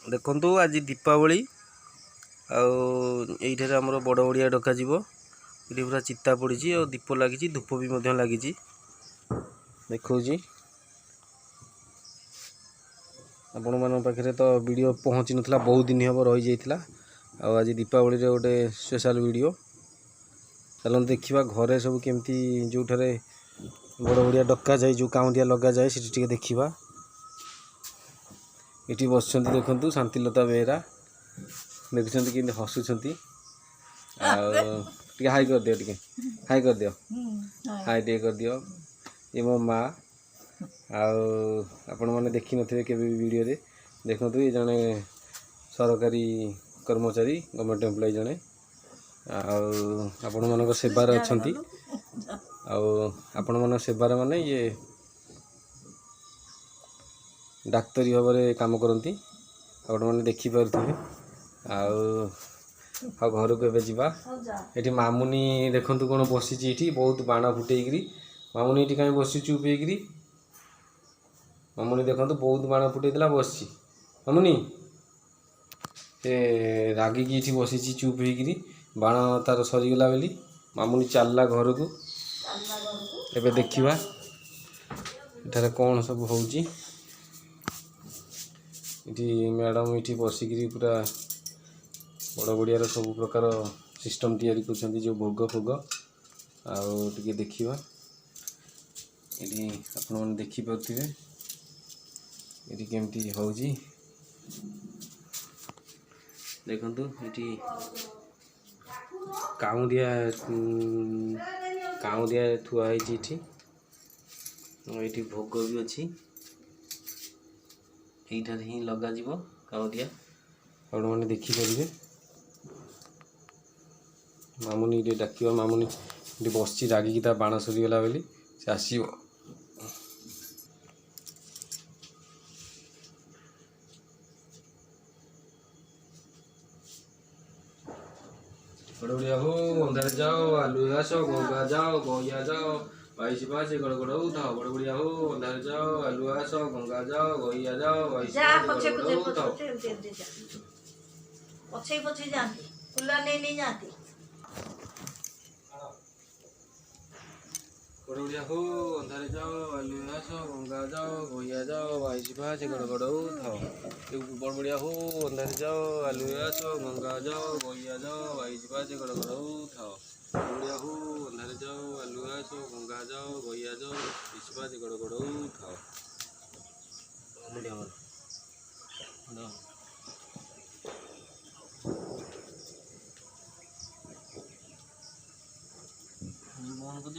देखु आज दीपावली आईठार आमर बड़ ओडिया डक ये पूरा चिता पड़ी और दीप लगी धूप भी लगी देखा आपण मान पाखे तो वीडियो पहुँची नाला बहुत दिन हम रही जाता आज दीपावली गोटे स्पेशल वीडियो चलो देखा घरे सब केमती जो बड़ ओडिया डका जाए जो काउंडिया लगा जाए सी देखा ये बस देखु शांतिलता बेहरा देखुं कि हसुँच हाई कर दियो टे हाई कर दियो हाई टे कर दियो ये मो माँ आपण मैंने देखी नथिबे के वीडियो रे देखु ये जड़े सरकारी कर्मचारी गवर्नमेंट एम्प्लॉय जड़े आपण मान सेवार अच्छा आपण मान सेवार माने ये डाक्तरी भाव में काम करती आपण मैंने देखिपे घर को एवं जावा ये मामुनी देखु कौन बसी ये बहुत बाण फुटेकरी मामुनी ये कहीं बस चुप होकरी मामुनी देखो बहुत बाण फुटेला बस मामुनी से रागिकी ये बसी चुप होकरी बाण तार सरीगला बोली मामुनी चलला घर को एबे देखिबा एठारे कौन सब होउची इटी मैडम ये बसिकी पूरा बड़ बड़ियार सब प्रकार सिस्टम तैयारी कर जो भोग फोग आगे देखा ये आपण देखिपे ये केमती हो देखु ये काउंडिया थुआई ये भोग भी अच्छी यहीठार ही लगा काउंडिया आपण मैंने देखिपारे मामुनी ये डाक मामुनी ये बस रागिकी बाण सरीगला बोली से आसो बड़बड़िया हो अंधार जाओ आलू आसो गंगा जाओ गैया जाओ बाईस पाँच गड़गड़ उठाओ बड़बड़िया हो अंधार जाओ आलू आसो गंगा जाओ गैया जाओ बाईस पाँच गड़गड़ उठाओ पछे पछे जाती कुल्ला नहीं जाती बड़बड़िया हो अंधार जाओ आलू आसो गंगा जाओ गैया जाओ बाईस पाँच गड़गड़ उठाओ बड़बड़िया हो अंधार जाओ आलू आसो गंगा जाओ गैया जाओ बाईस पाँच गड़गड़ उठाओ बड़बड़िया हो अंधार जाओ आलू आसो गंगा जाओ गैया जाओ बाईस पाँच गड़गड़ उठाओ मोहन को